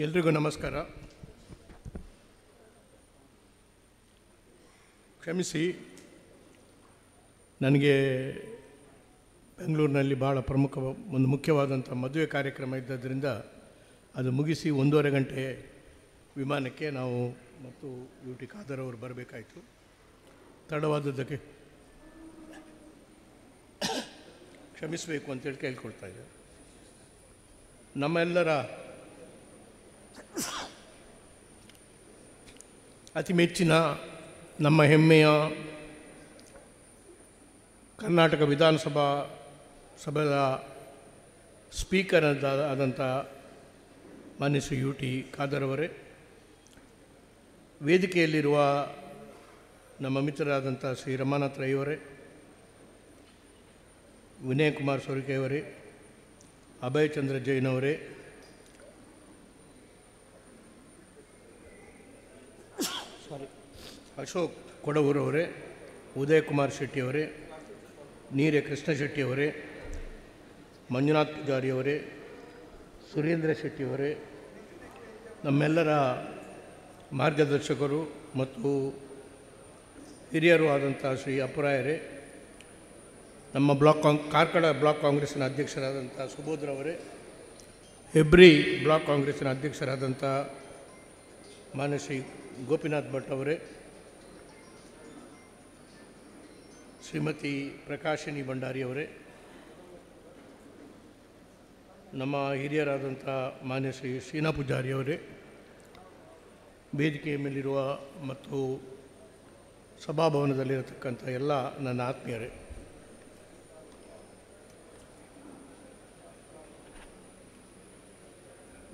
ಎಲ್ರಿಗೂ ನಮಸ್ಕಾರ. ಕ್ಷಮಿಸಿ, ನನಗೆ ಬೆಂಗಳೂರಿನಲ್ಲಿ ಭಾಳ ಒಂದು ಮುಖ್ಯವಾದಂಥ ಮದುವೆ ಕಾರ್ಯಕ್ರಮ ಇದ್ದದ್ದರಿಂದ ಅದು ಮುಗಿಸಿ 1.5 ಗಂಟೆ ವಿಮಾನಕ್ಕೆ ನಾವು ಮತ್ತು ಯು ಟಿ ಖಾದರ್ ಅವರು ಬರಬೇಕಾಯಿತು. ತಡವಾದದ್ದಕ್ಕೆ ಕ್ಷಮಿಸಬೇಕು ಅಂತೇಳಿ ಕೇಳ್ಕೊಳ್ತಾ ಇದ್ದೆ. ನಮ್ಮೆಲ್ಲರ ಅತಿ ಮೆಚ್ಚಿನ, ನಮ್ಮ ಹೆಮ್ಮೆಯ ಕರ್ನಾಟಕ ಸಭೆಯ ಸ್ಪೀಕರ್ ಆದಂಥ ಮಾನ್ಯ ಶ್ರೀ ಯು ಟಿ ಖಾದರ್ ಅವರೇ, ವೇದಿಕೆಯಲ್ಲಿರುವ ನಮ್ಮ ಮಿತ್ರರಾದಂಥ ಶ್ರೀ ರಮಾನಾಥ್ ರೈ ಅವರೇ, ವಿನಯ್ ಕುಮಾರ್ ಸೊರಕೆ ಅವರೇ, ಅಭಯ್ ಚಂದ್ರ ಜೈನ್ ಅವರೇ, ಅಶೋಕ್ ಕೊಡವೂರವರೇ, ಉದಯ್ ಕುಮಾರ್ ಶೆಟ್ಟಿಯವರೇ, ನೀರೆ ಕೃಷ್ಣ ಶೆಟ್ಟಿಯವರೇ, ಮಂಜುನಾಥ್ ಪೂಜಾರಿಯವರೇ, ಸುರೇಂದ್ರ ಶೆಟ್ಟಿಯವರೇ, ನಮ್ಮೆಲ್ಲರ ಮಾರ್ಗದರ್ಶಕರು ಮತ್ತು ಹಿರಿಯರು ಆದಂಥ ಶ್ರೀ ಅಪ್ಪರಾಯರೇ, ನಮ್ಮ ಕಾರ್ಕಳ ಬ್ಲಾಕ್ ಕಾಂಗ್ರೆಸ್ಸಿನ ಅಧ್ಯಕ್ಷರಾದಂಥ ಸುಬೋಧ್ರವರೇ, ಹೆಬ್ರಿ ಬ್ಲಾಕ್ ಕಾಂಗ್ರೆಸ್ಸಿನ ಅಧ್ಯಕ್ಷರಾದಂಥ ಮಾನ್ಯ ಶ್ರೀ ಗೋಪಿನಾಥ್ ಭಟ್ ಅವರೇ, ಶ್ರೀಮತಿ ಪ್ರಕಾಶಿನಿ ಭಂಡಾರಿಯವರೇ, ನಮ್ಮ ಹಿರಿಯರಾದಂಥ ಮಾನ್ಯ ಶ್ರೀ ಶ್ರೀನಾ ಪೂಜಾರಿಯವರೇ, ವೇದಿಕೆಯ ಮೇಲಿರುವ ಮತ್ತು ಸಭಾಭವನದಲ್ಲಿರತಕ್ಕಂಥ ಎಲ್ಲ ನನ್ನ ಆತ್ಮೀಯರೇ,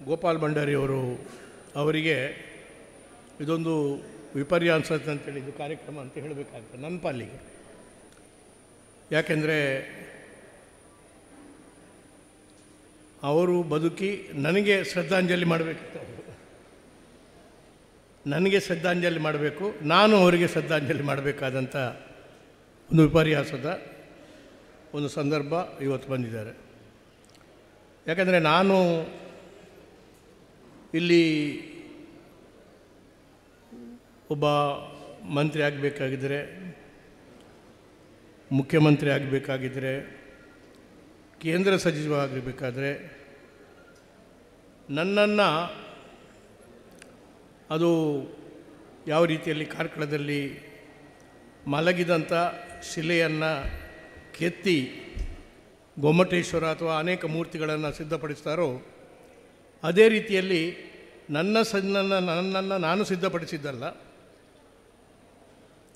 ಗೋಪಾಲ್ ಭಂಡಾರಿಯವರು ಅವರಿಗೆ ಇದೊಂದು ವಿಪರ್ಯಾಸ ಅಂತೇಳಿ ಇದು ಕಾರ್ಯಕ್ರಮ ಅಂತ ಹೇಳಬೇಕಾಗ್ತದೆ ನನ್ನ ಪಾಲಿಗೆ. ಯಾಕೆಂದರೆ ಅವರು ಬದುಕಿ ನನಗೆ ಶ್ರದ್ಧಾಂಜಲಿ ಮಾಡಬೇಕಿತ್ತು. ನನಗೆ ಶ್ರದ್ಧಾಂಜಲಿ ಮಾಡಬೇಕು, ನಾನು ಅವರಿಗೆ ಶ್ರದ್ಧಾಂಜಲಿ ಮಾಡಬೇಕಾದಂಥ ಒಂದು ವಿಪರ್ಯಾಸದ ಒಂದು ಸಂದರ್ಭ ಇವತ್ತು ಬಂದಿದ್ದಾರೆ. ಯಾಕೆಂದರೆ ನಾನು ಇಲ್ಲಿ ಒಬ್ಬ ಮಂತ್ರಿ ಆಗಬೇಕಾಗಿದ್ದರೆ, ಮುಖ್ಯಮಂತ್ರಿ ಆಗಬೇಕಾಗಿದ್ದರೆ, ಕೇಂದ್ರ ಸಚಿವ ಆಗಬೇಕಾದ್ರೆ ನನ್ನನ್ನು ಅದು ಯಾವ ರೀತಿಯಲ್ಲಿ ಕಾರ್ಕಳದಲ್ಲಿ ಮಲಗಿದಂಥ ಶಿಲೆಯನ್ನು ಕೆತ್ತಿ ಗೊಮ್ಮಟೇಶ್ವರ ಅಥವಾ ಅನೇಕ ಮೂರ್ತಿಗಳನ್ನು ಸಿದ್ಧಪಡಿಸ್ತಾರೋ ಅದೇ ರೀತಿಯಲ್ಲಿ ನನ್ನನ್ನು ನಾನು ಸಿದ್ಧಪಡಿಸಿದ್ದಲ್ಲ,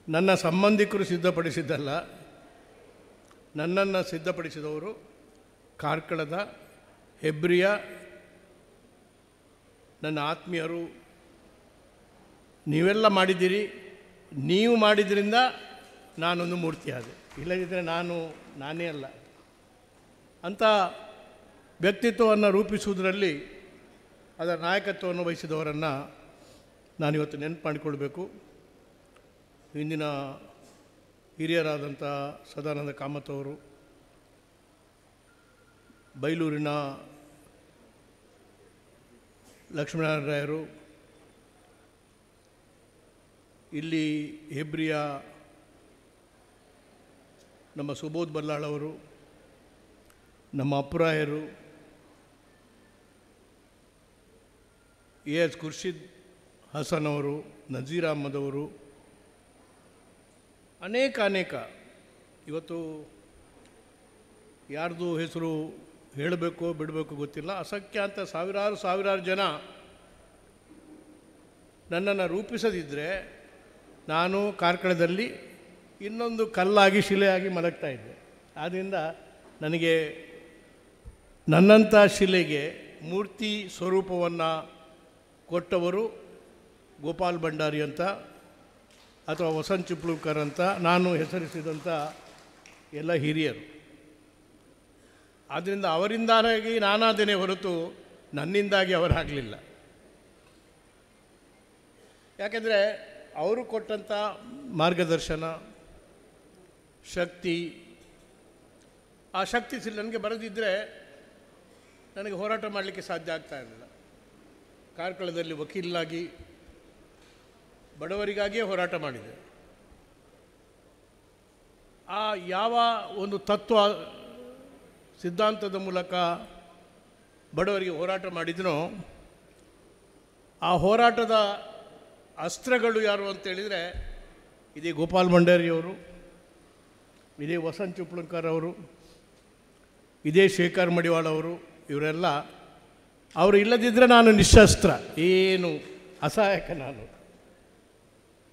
ನನ್ನ ಸಂಬಂಧಿಕರು ಸಿದ್ಧಪಡಿಸಿದ್ದಲ್ಲ, ನನ್ನನ್ನು ಸಿದ್ಧಪಡಿಸಿದವರು ಕಾರ್ಕಳದ ಹೆಬ್ರಿಯ ನನ್ನ ಆತ್ಮೀಯರು. ನೀವೆಲ್ಲ ಮಾಡಿದ್ದೀರಿ, ನೀವು ಮಾಡಿದ್ರಿಂದ ನಾನೊಂದು ಮೂರ್ತಿ ಆದೆ, ಇಲ್ಲದಿದ್ದರೆ ನಾನೇ ಅಲ್ಲ ಅಂಥ ವ್ಯಕ್ತಿತ್ವವನ್ನು ರೂಪಿಸುವುದರಲ್ಲಿ ಅದರ ನಾಯಕತ್ವವನ್ನು ವಹಿಸಿದವರನ್ನು ನಾನಿವತ್ತು ನೆನಪು ಮಾಡಿಕೊಳ್ಬೇಕು. ಹಿಂದಿನ ಹಿರಿಯರಾದಂಥ ಸದಾನಂದ ಕಾಮತ್ ಅವರು, ಬೈಲೂರಿನ ಲಕ್ಷ್ಮೀನಾರಾಯಣ ರಾಯರು, ಇಲ್ಲಿ ಹೆಬ್ರಿಯ ನಮ್ಮ ಸುಬೋಧ್ ಬಲ್ಲಾಳವರು, ನಮ್ಮ ಅಪ್ಪರಾಯರು, ಎಸ್ ಖುರ್ಷಿದ್ ಹಸನ್ ಅವರು, ನಜೀರ್ ಅಹ್ಮದ್ ಅವರು, ಅನೇಕ ಇವತ್ತು ಯಾರ್ದು ಹೆಸರು ಹೇಳಬೇಕು ಬಿಡಬೇಕು ಗೊತ್ತಿಲ್ಲ, ಅಸಂಖ್ಯಾತ ಸಾವಿರಾರು ಜನ ನನ್ನನ್ನು ರೂಪಿಸದಿದ್ದರೆ ನಾನು ಕಾರ್ಕಳದಲ್ಲಿ ಇನ್ನೊಂದು ಕಲ್ಲಾಗಿ ಶಿಲೆಯಾಗಿ ಮಲಗ್ತಾ ಇದ್ದೆ. ಆದ್ದರಿಂದ ನನಗೆ ನನ್ನಂಥ ಶಿಲೆಗೆ ಮೂರ್ತಿ ಸ್ವರೂಪವನ್ನು ಕೊಟ್ಟವರು ಗೋಪಾಲ್ ಭಂಡಾರಿ ಅಂತ ಅಥವಾ ವಸಂತ್ ಚಿಪ್ಲೂಕರ್ ಅಂತ ನಾನು ಹೆಸರಿಸಿದಂಥ ಎಲ್ಲ ಹಿರಿಯರು. ಆದ್ದರಿಂದ ಅವರಿಂದಾಗಿ ನಾನಾದೇನೆ ಹೊರತು ನನ್ನಿಂದಾಗಿ ಅವರಾಗಲಿಲ್ಲ. ಯಾಕೆಂದರೆ ಅವರು ಕೊಟ್ಟಂಥ ಮಾರ್ಗದರ್ಶನ, ಶಕ್ತಿ, ಆ ಶಕ್ತಿ ನನಗೆ ಬರದಿದ್ದರೆ ನನಗೆ ಹೋರಾಟ ಮಾಡಲಿಕ್ಕೆ ಸಾಧ್ಯ ಆಗ್ತಾ ಇರಲಿಲ್ಲ. ಕಾರ್ಕಳದಲ್ಲಿ ವಕೀಲನಾಗಿ ಬಡವರಿಗಾಗಿಯೇ ಹೋರಾಟ ಮಾಡಿದೆ. ಆ ಯಾವ ಒಂದು ತತ್ವ ಸಿದ್ಧಾಂತದ ಮೂಲಕ ಬಡವರಿಗೆ ಹೋರಾಟ ಮಾಡಿದನೋ ಆ ಹೋರಾಟದ ಅಸ್ತ್ರಗಳು ಯಾರು ಅಂತೇಳಿದರೆ ಇದೇ ಗೋಪಾಲ್ ಭಂಡಾರಿಯವರು, ಇದೇ ವಸಂತ್ ಚಿಪ್ಲಂಕರ್ ಅವರು, ಇದೇ ಶೇಖರ್ ಮಡಿವಾಳ ಅವರು. ಇವರೆಲ್ಲ ಅವರು ಇಲ್ಲದಿದ್ದರೆ ನಾನು ನಿಶಸ್ತ್ರ, ಏನು ಅಸಹಾಯಕ ನಾನು.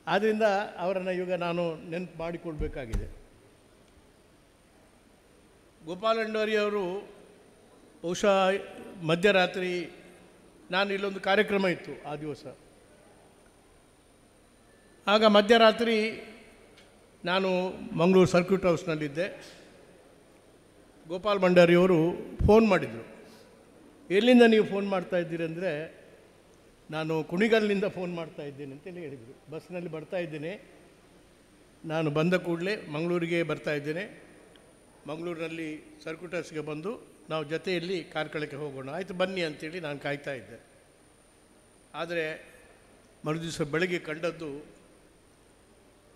ಆದ್ದರಿಂದ ಅವರನ್ನು ಈಗ ನಾನು ನೆನಪು ಮಾಡಿಕೊಳ್ಬೇಕಾಗಿದೆ. ಗೋಪಾಲ್ ಭಂಡಾರಿಯವರು ಬಹುಶಃ ಮಧ್ಯರಾತ್ರಿ, ನಾನು ಇಲ್ಲೊಂದು ಕಾರ್ಯಕ್ರಮ ಇತ್ತು ಆ ದಿವಸ, ಆಗ ಮಧ್ಯರಾತ್ರಿ ನಾನು ಮಂಗಳೂರು ಸರ್ಕ್ಯೂಟ್ ಹೌಸ್ನಲ್ಲಿದ್ದೆ. ಗೋಪಾಲ್ ಭಂಡಾರಿಯವರು ಫೋನ್ ಮಾಡಿದರು. ಎಲ್ಲಿಂದ ನೀವು ಫೋನ್ ಮಾಡ್ತಾ ಇದ್ದೀರಿ ಅಂದರೆ, ನಾನು ಕುಣಿಗಲ್ನಿಂದ ಫೋನ್ ಮಾಡ್ತಾ ಇದ್ದೇನೆ ಅಂತೇಳಿ ಹೇಳಿದರು. ಬಸ್ನಲ್ಲಿ ಬರ್ತಾ ಇದ್ದೇನೆ, ನಾನು ಬಂದ ಕೂಡಲೇ ಮಂಗಳೂರಿಗೆ ಬರ್ತಾ ಇದ್ದೇನೆ, ಮಂಗಳೂರಿನಲ್ಲಿ ಸರ್ಕ್ಯೂಟ್ ಹೌಸ್ಗೆ ಬಂದು ನಾವು ಜೊತೆಯಲ್ಲಿ ಕಾರ್ಕಳಕ್ಕೆ ಹೋಗೋಣ, ಆಯಿತು ಬನ್ನಿ ಅಂತೇಳಿ ನಾನು ಕಾಯ್ತಾ ಇದ್ದೆ. ಆದರೆ ಮರುದಿವಸ ಬೆಳಗ್ಗೆ ಕಂಡದ್ದು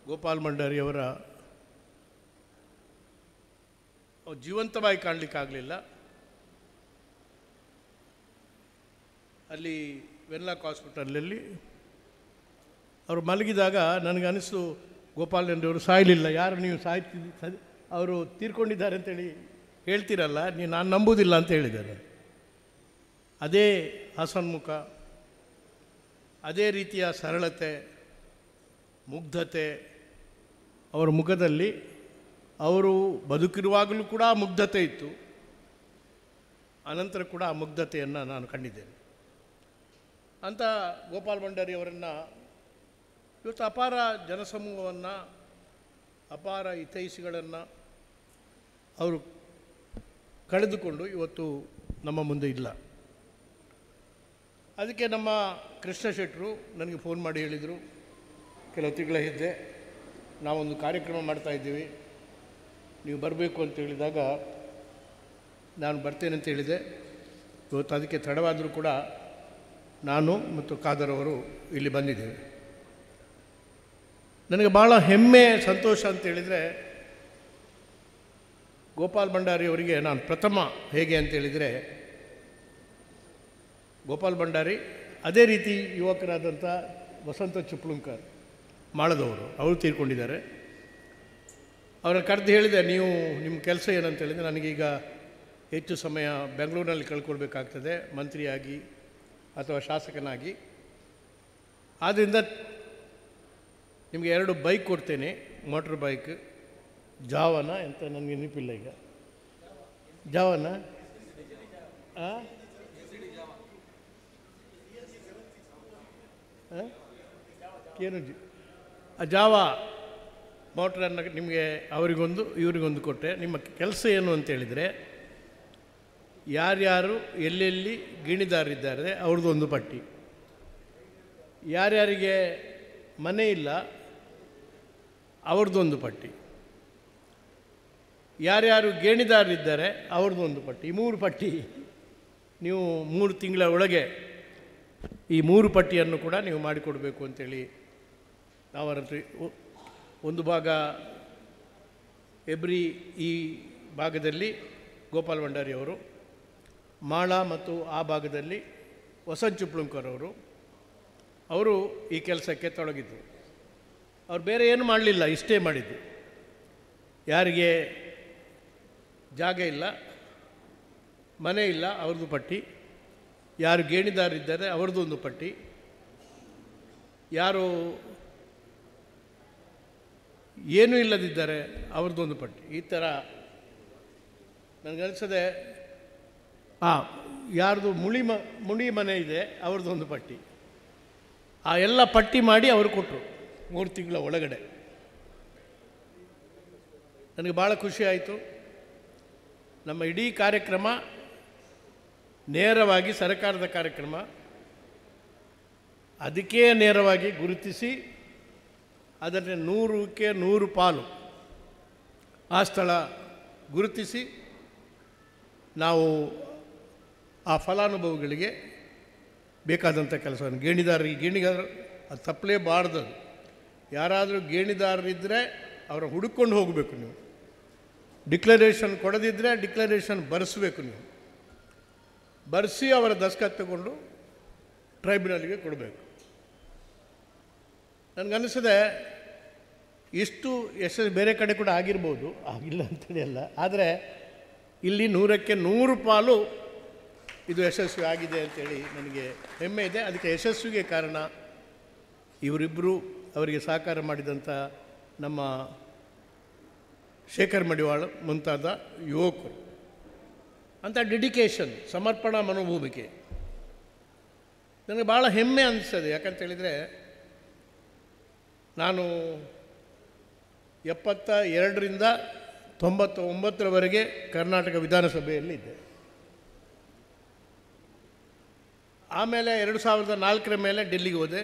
ಗೋಪಾಲ್ ಭಂಡಾರಿಯವರ ಜೀವಂತವಾಗಿ ಕಾಣಲಿಕ್ಕಾಗಲಿಲ್ಲ. ಅಲ್ಲಿ ವೆನ್ಲಾಕ್ ಹಾಸ್ಪಿಟಲಲ್ಲಿ ಅವರು ಮಲಗಿದಾಗ ನನಗೆ ಅನಿಸ್ತು, ಗೋಪಾಲ್ ಭಂಡಾರಿಯವರು ಸಾಯಲಿಲ್ಲ, ಯಾರು ನೀವು ಅವರು ತೀರ್ಕೊಂಡಿದ್ದಾರೆ ಅಂತೇಳಿ ಹೇಳ್ತೀರಲ್ಲ, ನಾನು ನಂಬುವುದಿಲ್ಲ ಅಂತ ಹೇಳಿದ್ದಾರೆ. ಅದೇ ಹಸನ್ಮುಖ, ಅದೇ ರೀತಿಯ ಸರಳತೆ, ಮುಗ್ಧತೆ ಅವರ ಮುಖದಲ್ಲಿ. ಅವರು ಬದುಕಿರುವಾಗಲೂ ಕೂಡ ಆ ಮುಗ್ಧತೆ ಇತ್ತು, ಅನಂತರ ಕೂಡ ಆ ಮುಗ್ಧತೆಯನ್ನು ನಾನು ಕಂಡಿದ್ದೇನೆ. ಅಂಥ ಗೋಪಾಲ್ ಭಂಡಾರಿಯವರನ್ನು ಇವತ್ತು ಅಪಾರ ಜನಸಮೂಹವನ್ನು, ಅಪಾರ ಹಿತೈಷಿಗಳನ್ನು ಅವರು ಕಳೆದುಕೊಂಡು ಇವತ್ತು ನಮ್ಮ ಮುಂದೆ ಇಲ್ಲ. ಅದಕ್ಕೆ ನಮ್ಮ ಕೃಷ್ಣ ಶೆಟ್ಟರು ನನಗೆ ಫೋನ್ ಮಾಡಿ ಹೇಳಿದರು, ಕೆಲವು ತಿಂಗಳ ಹಿಂದೆ ನಾವೊಂದು ಕಾರ್ಯಕ್ರಮ ಮಾಡ್ತಾಯಿದ್ದೀವಿ, ನೀವು ಬರಬೇಕು ಅಂತ ಹೇಳಿದಾಗ ನಾನು ಬರ್ತೇನೆ ಅಂತ ಹೇಳಿದೆ. ಇವತ್ತು ಅದಕ್ಕೆ ತಡವಾದರೂ ಕೂಡ ನಾನು ಮತ್ತು ಖಾದರ್ ಅವರು ಇಲ್ಲಿ ಬಂದಿದ್ದೇವೆ. ನನಗೆ ಭಾಳ ಹೆಮ್ಮೆ, ಸಂತೋಷ ಅಂತೇಳಿದರೆ, ಗೋಪಾಲ್ ಭಂಡಾರಿಯವರಿಗೆ ನಾನು ಪ್ರಥಮ ಹೇಗೆ ಅಂತೇಳಿದರೆ, ಗೋಪಾಲ್ ಭಂಡಾರಿ ಅದೇ ರೀತಿ ಯುವಕರಾದಂಥ ವಸಂತ ಚಿಪ್ಲಂಕರ್ ಮಾಳದವರು, ಅವರು ತೀರ್ಕೊಂಡಿದ್ದಾರೆ. ಅವರನ್ನು ಕರೆದು ಹೇಳಿದೆ, ನೀವು ನಿಮ್ಮ ಕೆಲಸ ಏನಂತ ಹೇಳಿದರೆ, ನನಗೀಗ ಹೆಚ್ಚು ಸಮಯ ಬೆಂಗಳೂರಿನಲ್ಲಿ ಕಳ್ಕೊಳ್ಬೇಕಾಗ್ತದೆ ಮಂತ್ರಿಯಾಗಿ ಅಥವಾ ಶಾಸಕನಾಗಿ, ಆದ್ದರಿಂದ ನಿಮಗೆ 2 ಬೈಕ್ ಕೊಡ್ತೇನೆ, ಮೋಟ್ರ್ ಬೈಕ್, ಜಾವನ ಅಂತ ನನಗೆ ನೆನಪಿಲ್ಲ ಈಗ, ಜಾವನ ಏನು ಜಾವ ಮೋಟ್ರನ್ನು ನಿಮಗೆ ಅವರಿಗೊಂದು ಇವರಿಗೊಂದು ಕೊಟ್ಟೆ. ನಿಮ್ಮ ಕೆಲಸ ಏನು ಅಂತೇಳಿದರೆ, ಯಾರ್ಯಾರು ಎಲ್ಲೆಲ್ಲಿ ಗಣಿದಾರರಿದ್ದಾರೆ ಅವ್ರದ್ದೊಂದು ಪಟ್ಟಿ, ಯಾರ್ಯಾರಿಗೆ ಮನೆ ಇಲ್ಲ ಅವ್ರದ್ದೊಂದು ಪಟ್ಟಿ, ಯಾರ್ಯಾರು ಗೇಣಿದಾರರಿದ್ದಾರೆ ಅವ್ರದ್ದೊಂದು ಪಟ್ಟಿ, ಈ 3 ಪಟ್ಟಿ ನೀವು 3 ತಿಂಗಳ ಒಳಗೆ ಈ 3 ಪಟ್ಟಿಯನ್ನು ಕೂಡ ನೀವು ಮಾಡಿಕೊಡಬೇಕು ಅಂತೇಳಿ ನಾವು ಒಂದು ಭಾಗ ಎಬ್ರಿ, ಈ ಭಾಗದಲ್ಲಿ ಗೋಪಾಲ್ ಭಂಡಾರಿಯವರು, ಮಾಳ ಮತ್ತು ಆ ಭಾಗದಲ್ಲಿ ವಸಂತ್ ಚಿಪ್ಲಂಕರ್ ಅವರು ಈ ಕೆಲಸಕ್ಕೆ ತೊಡಗಿದ್ರು. ಅವ್ರು ಬೇರೆ ಏನು ಮಾಡಲಿಲ್ಲ, ಇಷ್ಟೇ ಮಾಡಿದ್ದು. ಯಾರಿಗೆ ಜಾಗ ಇಲ್ಲ, ಮನೆ ಇಲ್ಲ ಅವ್ರದ್ದು ಪಟ್ಟಿ, ಯಾರು ಗೇಣಿದಾರರಿದ್ದಾರೆ ಅವ್ರದ್ದೊಂದು ಪಟ್ಟಿ, ಯಾರು ಏನೂ ಇಲ್ಲದಿದ್ದಾರೆ ಅವ್ರದ್ದೊಂದು ಪಟ್ಟಿ. ಈ ಥರ ನನಗನ್ನಿಸದೆ, ಯಾರ್ದು ಮುಳಿ ಮನೆ ಇದೆ ಅವ್ರದ್ದೊಂದು ಪಟ್ಟಿ, ಆ ಎಲ್ಲ ಪಟ್ಟಿ ಮಾಡಿ ಅವರು ಕೊಟ್ಟರು 3 ತಿಂಗಳ ಒಳಗಡೆ. ನನಗೆ ಭಾಳ ಖುಷಿ ಆಯಿತು. ನಮ್ಮ ಇಡೀ ಕಾರ್ಯಕ್ರಮ ನೇರವಾಗಿ ಸರ್ಕಾರದ ಕಾರ್ಯಕ್ರಮ, ಅದಕ್ಕೆ ನೇರವಾಗಿ ಗುರುತಿಸಿ ಅದನ್ನು 100ಕ್ಕೆ 100 ಪಾಲು ಆ ಸ್ಥಳ ಗುರುತಿಸಿ ನಾವು ಆ ಫಲಾನುಭವಿಗಳಿಗೆ ಬೇಕಾದಂಥ ಕೆಲಸವನ್ನು ಗೇಣಿದಾರ ಅದು ತಪ್ಪಲೇಬಾರ್ದು. ಯಾರಾದರೂ ಗೇಣಿದಾರರಿದ್ದರೆ ಅವರ ಹುಡುಕೊಂಡು ಹೋಗಬೇಕು. ನೀವು ಡಿಕ್ಲರೇಷನ್ ಕೊಡದಿದ್ದರೆ ಡಿಕ್ಲರೇಷನ್ ಬರೆಸಬೇಕು. ನೀವು ಬರೆಸಿ ಅವರ ದಸ್ಖತ್ ತಗೊಂಡು ಟ್ರೈಬ್ಯುನಲ್ಗೆ ಕೊಡಬೇಕು. ನನಗನ್ನಿಸಿದೆ ಇಷ್ಟು ಬೇರೆ ಕಡೆ ಕೂಡ ಆಗಿರ್ಬೋದು, ಆಗಿಲ್ಲ ಅಂತೇಳಿ ಅಲ್ಲ, ಆದರೆ ಇಲ್ಲಿ 100ಕ್ಕೆ 100 ಪಾಲು ಇದು ಯಶಸ್ವಿ ಆಗಿದೆ ಅಂತೇಳಿ ನನಗೆ ಹೆಮ್ಮೆ ಇದೆ. ಅದಕ್ಕೆ ಯಶಸ್ವಿಗೆ ಕಾರಣ ಇವರಿಬ್ಬರು, ಅವರಿಗೆ ಸಹಕಾರ ಮಾಡಿದಂಥ ನಮ್ಮ ಶೇಖರ್ ಮಡಿವಾಳ ಮುಂತಾದ ಯುವಕರು. ಅಂಥ ಡೆಡಿಕೇಶನ್, ಸಮರ್ಪಣಾ ಮನೋಭೂಮಿಕೆ ನನಗೆ ಭಾಳ ಹೆಮ್ಮೆ ಅನಿಸ್ತದೆ. ಯಾಕಂತೇಳಿದರೆ ನಾನು 72ರಿಂದ 99ರವರೆಗೆ ಕರ್ನಾಟಕ ವಿಧಾನಸಭೆಯಲ್ಲಿದ್ದೆ. ಆಮೇಲೆ 2004ರ ಮೇಲೆ ಡೆಲ್ಲಿಗೆ ಹೋದೆ.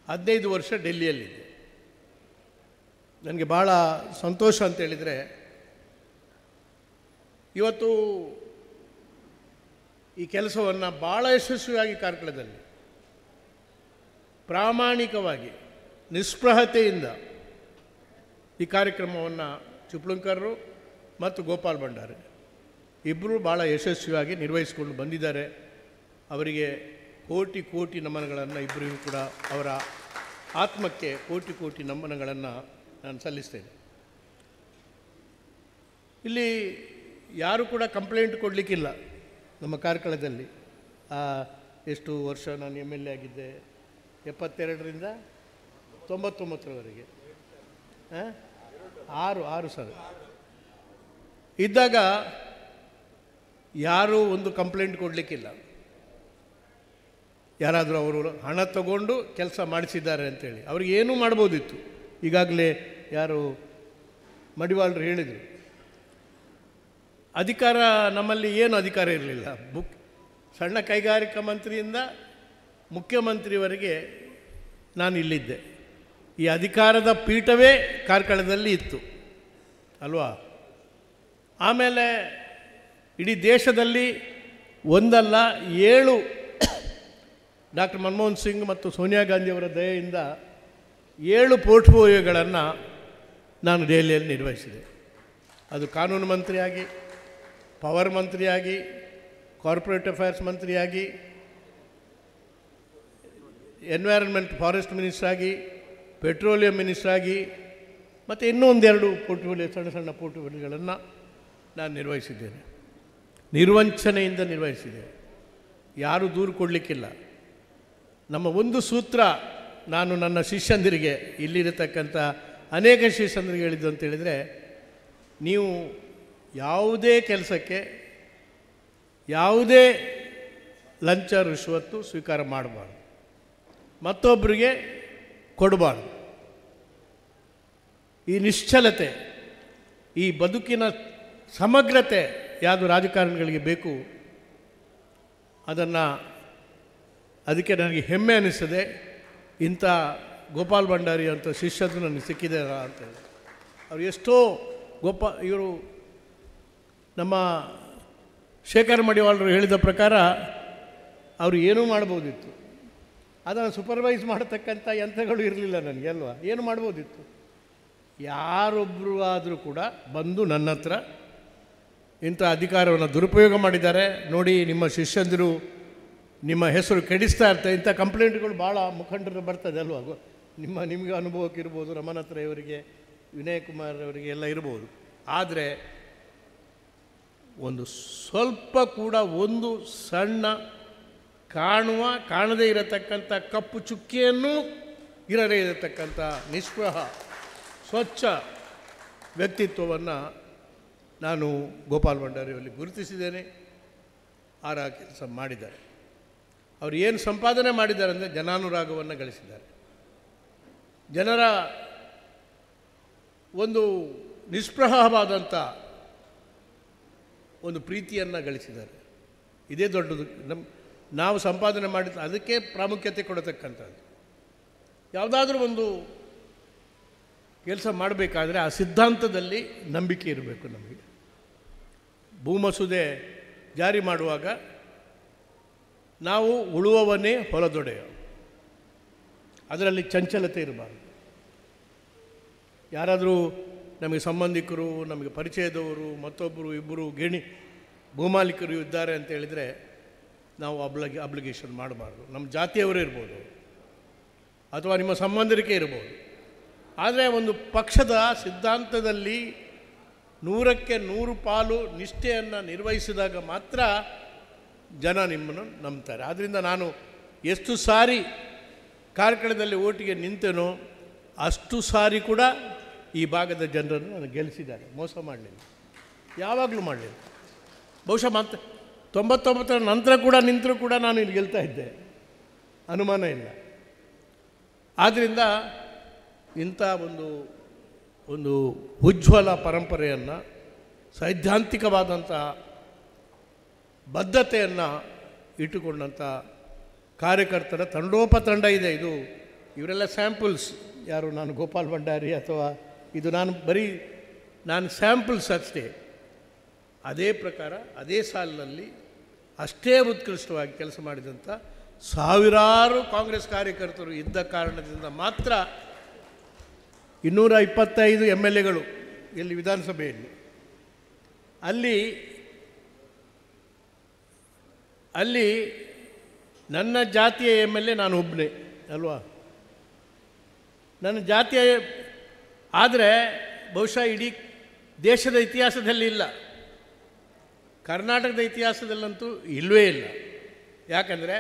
15 ವರ್ಷ ಡೆಲ್ಲಿಯಲ್ಲಿದ್ದೆ. ನನಗೆ ಭಾಳ ಸಂತೋಷ ಅಂತೇಳಿದರೆ ಇವತ್ತು ಈ ಕೆಲಸವನ್ನು ಭಾಳ ಯಶಸ್ವಿಯಾಗಿ ಕಾರ್ಕಳದಲ್ಲಿ ಪ್ರಾಮಾಣಿಕವಾಗಿ ನಿಸ್ಪೃಹತೆಯಿಂದ ಈ ಕಾರ್ಯಕ್ರಮವನ್ನು ಚಿಪ್ಳುಂಕರರು ಮತ್ತು ಗೋಪಾಲ್ ಭಂಡಾರಿ ಇಬ್ಬರು ಭಾಳ ಯಶಸ್ವಿಯಾಗಿ ನಿರ್ವಹಿಸಿಕೊಂಡು ಬಂದಿದ್ದಾರೆ. ಅವರಿಗೆ ಕೋಟಿ ಕೋಟಿ ನಮನಗಳನ್ನು, ಇಬ್ಬರಿಗೂ ಕೂಡ ಅವರ ಆತ್ಮಕ್ಕೆ ಕೋಟಿ ಕೋಟಿ ನಮನಗಳನ್ನು ನಾನು ಸಲ್ಲಿಸ್ತೇನೆ. ಇಲ್ಲಿ ಯಾರು ಕೂಡ ಕಂಪ್ಲೇಂಟ್ ಕೊಡಲಿಕ್ಕಿಲ್ಲ. ನಮ್ಮ ಕಾರ್ಕಳದಲ್ಲಿ ಎಷ್ಟು ವರ್ಷ ನಾನು MLA ಆಗಿದ್ದೆ, 72ರಿಂದ 99ರವರೆಗೆ 6 ಸಲ ಇದ್ದಾಗ ಯಾರೂ ಒಂದು ಕಂಪ್ಲೇಂಟ್ ಕೊಡಲಿಕ್ಕಿಲ್ಲ. ಯಾರಾದರೂ ಅವರು ಹಣ ತಗೊಂಡು ಕೆಲಸ ಮಾಡಿಸಿದ್ದಾರೆ ಅಂತೇಳಿ ಅವ್ರಿಗೆ ಏನೂ ಮಾಡ್ಬೋದಿತ್ತು. ಈಗಾಗಲೇ ಯಾರು ಮಡಿವಾಳರು ಹೇಳಿದರು, ಅಧಿಕಾರ ನಮ್ಮಲ್ಲಿ ಏನು ಅಧಿಕಾರ ಇರಲಿಲ್ಲ. ಸಣ್ಣ ಕೈಗಾರಿಕಾ ಮಂತ್ರಿಯಿಂದ ಮುಖ್ಯಮಂತ್ರಿವರೆಗೆ ನಾನು ಇಲ್ಲಿದ್ದೆ. ಈ ಅಧಿಕಾರದ ಪೀಠವೇ ಕಾರ್ಕಳದಲ್ಲಿ ಇತ್ತು ಅಲ್ವಾ. ಆಮೇಲೆ ಇಡೀ ದೇಶದಲ್ಲಿ ಒಂದಲ್ಲ 7 ಡಾಕ್ಟರ್ ಮನಮೋಹನ್ ಸಿಂಗ್ ಮತ್ತು ಸೋನಿಯಾ ಗಾಂಧಿಯವರ ದಯೆಯಿಂದ 7 ಪೋರ್ಟ್ಫೋಲಿಯೋಗಳನ್ನು ನಾನು ದೆಹಲಿಯಲ್ಲಿ ನಿರ್ವಹಿಸಿದೆ. ಅದು ಕಾನೂನು ಮಂತ್ರಿಯಾಗಿ, ಪವರ್ ಮಂತ್ರಿಯಾಗಿ, ಕಾರ್ಪೊರೇಟ್ ಅಫೇರ್ಸ್ ಮಂತ್ರಿಯಾಗಿ, ಎನ್ವೈರನ್ಮೆಂಟ್ ಫಾರೆಸ್ಟ್ ಮಿನಿಸ್ಟರ್ ಆಗಿ, ಪೆಟ್ರೋಲಿಯಂ ಮಿನಿಸ್ಟರ್ ಆಗಿ, ಮತ್ತು ಇನ್ನೂ 1-2 ಪೋರ್ಟ್ಫೋಲಿಯೋ, ಸಣ್ಣ ಸಣ್ಣ ಪೋರ್ಟ್ಫೋಲಿಯೋಗಳನ್ನು ನಾನು ನಿರ್ವಹಿಸಿದ್ದೇನೆ. ನಿರ್ವಂಚನೆಯಿಂದ ನಿರ್ವಹಿಸಿದೆ. ಯಾರೂ ದೂರು ಕೊಡಲಿಕ್ಕಿಲ್ಲ. ನಮ್ಮ ಒಂದು ಸೂತ್ರ ನಾನು ನನ್ನ ಶಿಷ್ಯಂದಿರಿಗೆ, ಇಲ್ಲಿರತಕ್ಕಂಥ ಅನೇಕ ಶಿಷ್ಯಂದಿರಿಗೆ ಹೇಳಿದ್ದು ಅಂತ ಹೇಳಿದರೆ, ನೀವು ಯಾವುದೇ ಕೆಲಸಕ್ಕೆ ಯಾವುದೇ ಲಂಚ ರಿಶ್ವತ್ತು ಸ್ವೀಕಾರ ಮಾಡಬಾರ್ದು, ಮತ್ತೊಬ್ಬರಿಗೆ ಕೊಡಬಾರ್ದು. ಈ ನಿಶ್ಚಲತೆ, ಈ ಬದುಕಿನ ಸಮಗ್ರತೆ ಯಾವುದು ರಾಜಕಾರಣಿಗಳಿಗೆ ಬೇಕು, ಅದಕ್ಕೆ ನನಗೆ ಹೆಮ್ಮೆ ಅನ್ನಿಸ್ತದೆ. ಇಂಥ ಗೋಪಾಲ್ ಭಂಡಾರಿ ಅಂತ ಶಿಷ್ಯರು ನನಗೆ ಸಿಕ್ಕಿದಾರ ಅಂತೇಳಿ. ಅವರು ಎಷ್ಟೋ ಇವರು ನಮ್ಮ ಶೇಖರ್ ಮಡಿವಾಳರು ಹೇಳಿದ ಪ್ರಕಾರ ಅವರು ಏನೂ ಮಾಡ್ಬೋದಿತ್ತು. ಅದನ್ನು ಸೂಪರ್ವೈಸ್ ಮಾಡತಕ್ಕಂಥ ಯಂತ್ರಗಳು ಇರಲಿಲ್ಲ ನನಗೆ ಅಲ್ವಾ. ಏನು ಮಾಡ್ಬೋದಿತ್ತು. ಯಾರೊಬ್ಬರು ಆದರೂ ಕೂಡ ಬಂದು ನನ್ನ ಹತ್ರ ಇಂಥ ಅಧಿಕಾರವನ್ನು ದುರುಪಯೋಗ ಮಾಡಿದ್ದಾರೆ ನೋಡಿ, ನಿಮ್ಮ ಶಿಷ್ಯಂದಿರು ನಿಮ್ಮ ಹೆಸರು ಕೆಡಿಸ್ತಾ ಇರ್ತಾರೆ, ಇಂಥ ಕಂಪ್ಲೇಂಟ್ಗಳು ಭಾಳ ಮುಖಂಡರು ಬರ್ತದೆ ಅಲ್ವಾ. ನಿಮಗೆ ಅನುಭವಕ್ಕೆ ಇರ್ಬೋದು, ರಮಣ ಹತ್ರ ಇವರಿಗೆ, ವಿನಯ್ ಕುಮಾರ್ ಅವರಿಗೆ ಎಲ್ಲ ಇರ್ಬೋದು. ಆದರೆ ಒಂದು ಸ್ವಲ್ಪ ಕೂಡ ಒಂದು ಸಣ್ಣ ಕಾಣದೇ ಇರತಕ್ಕಂಥ ಕಪ್ಪು ಚುಕ್ಕಿಯನ್ನು ಇರದೇ ಇರತಕ್ಕಂಥ ನಿಸ್ಪೃಹ ಸ್ವಚ್ಛ ವ್ಯಕ್ತಿತ್ವವನ್ನು ನಾನು ಗೋಪಾಲ್ ಭಂಡಾರಿಯವರಲ್ಲಿ ಗುರುತಿಸಿದ್ದೇನೆ. ಕೆಲಸ ಮಾಡಿದ್ದಾರೆ. ಅವರು ಏನು ಸಂಪಾದನೆ ಮಾಡಿದ್ದಾರೆ ಅಂದರೆ ಜನಾನುರಾಗವನ್ನು ಗಳಿಸಿದ್ದಾರೆ. ಜನರ ಒಂದು ನಿಸ್ಪೃಹವಾದಂಥ ಒಂದು ಪ್ರೀತಿಯನ್ನು ಗಳಿಸಿದ್ದಾರೆ. ಇದೇ ದೊಡ್ಡದು. ನಾವು ಸಂಪಾದನೆ ಮಾಡಿದ ಅದಕ್ಕೆ ಪ್ರಾಮುಖ್ಯತೆ ಕೊಡತಕ್ಕಂಥದ್ದು. ಯಾವುದಾದ್ರೂ ಒಂದು ಕೆಲಸ ಮಾಡಬೇಕಾದ್ರೆ ಆ ಸಿದ್ಧಾಂತದಲ್ಲಿ ನಂಬಿಕೆ ಇರಬೇಕು ನಮಗೆ. ಭೂ ಮಸೂದೆ ಜಾರಿ ಮಾಡುವಾಗ ನಾವು ಉಳುವವನೇ ಹೊಲದೊಡೆಯ, ಅದರಲ್ಲಿ ಚಂಚಲತೆ ಇರಬಾರ್ದು. ಯಾರಾದರೂ ನಮಗೆ ಸಂಬಂಧಿಕರು, ನಮಗೆ ಪರಿಚಯದವರು, ಮತ್ತೊಬ್ಬರು ಇಬ್ಬರು ಭೂಮಾಲೀಕರು ಇದ್ದಾರೆ ಅಂತ ಹೇಳಿದರೆ ನಾವು ಅಬ್ಲಿಗೇಷನ್ ಮಾಡಬಾರ್ದು. ನಮ್ಮ ಜಾತಿಯವರೇ ಇರ್ಬೋದು ಅಥವಾ ನಿಮ್ಮ ಸಂಬಂಧಿಕರೇ ಇರ್ಬೋದು. ಆದರೆ ಒಂದು ಪಕ್ಷದ ಸಿದ್ಧಾಂತದಲ್ಲಿ 100ಕ್ಕೆ 100 ಪಾಲು ನಿಷ್ಠೆಯನ್ನು ನಿರ್ವಹಿಸಿದಾಗ ಮಾತ್ರ ಜನ ನಿಮ್ಮನ್ನು ನಂಬ್ತಾರೆ. ಆದ್ದರಿಂದ ನಾನು ಎಷ್ಟು ಸಾರಿ ಕಾರ್ಕಳದಲ್ಲಿ ಓಟಿಗೆ ನಿಂತೆನೋ ಅಷ್ಟು ಸಾರಿ ಕೂಡ ಈ ಭಾಗದ ಜನರನ್ನು ನಾನು ಗೆಲ್ಲಿಸಿದ್ದಾರೆ. ಮೋಸ ಮಾಡಲಿಲ್ಲ, ಯಾವಾಗಲೂ ಮಾಡಲಿಲ್ಲ. ಬಹುಶಃ 99ರ ನಂತರ ಕೂಡ ನಿಂತರೂ ಕೂಡ ನಾನು ಇಲ್ಲಿ ಗೆಲ್ತಾ ಇದ್ದೆ, ಅನುಮಾನ ಇಲ್ಲ. ಆದ್ದರಿಂದ ಇಂಥ ಒಂದು ಉಜ್ವಲ ಪರಂಪರೆಯನ್ನು, ಸೈದ್ಧಾಂತಿಕವಾದಂಥ ಬದ್ಧತೆಯನ್ನು ಇಟ್ಟುಕೊಂಡಂಥ ಕಾರ್ಯಕರ್ತರ ತಂಡೋಪತಂಡ ಇದೆ. ಇವರೆಲ್ಲ ಸ್ಯಾಂಪಲ್ಸ್. ಯಾರು ನಾನು ಗೋಪಾಲ್ ಭಂಡಾರಿ ಅಥವಾ ಇದು ನಾನು ಸ್ಯಾಂಪಲ್ಸ್ ಅಷ್ಟೇ. ಅದೇ ಪ್ರಕಾರ ಅದೇ ಸಾಲಿನಲ್ಲಿ ಅಷ್ಟೇ ಉತ್ಕೃಷ್ಟವಾಗಿ ಕೆಲಸ ಮಾಡಿದಂಥ ಸಾವಿರಾರು ಕಾಂಗ್ರೆಸ್ ಕಾರ್ಯಕರ್ತರು ಇದ್ದ ಕಾರಣದಿಂದ ಮಾತ್ರ 225 MLAಗಳು ಇಲ್ಲಿ ವಿಧಾನಸಭೆಯಲ್ಲಿ, ಅಲ್ಲಿ ನನ್ನ ಜಾತಿಯ MLA ನಾನು ಒಬ್ಬನೇ ಅಲ್ವಾ. ನನ್ನ ಜಾತಿಯ ಆದರೆ ಬಹುಶಃ ಇಡೀ ದೇಶದ ಇತಿಹಾಸದಲ್ಲಿ ಇಲ್ಲ, ಕರ್ನಾಟಕದ ಇತಿಹಾಸದಲ್ಲಂತೂ ಇಲ್ಲವೇ ಇಲ್ಲ. ಯಾಕಂದರೆ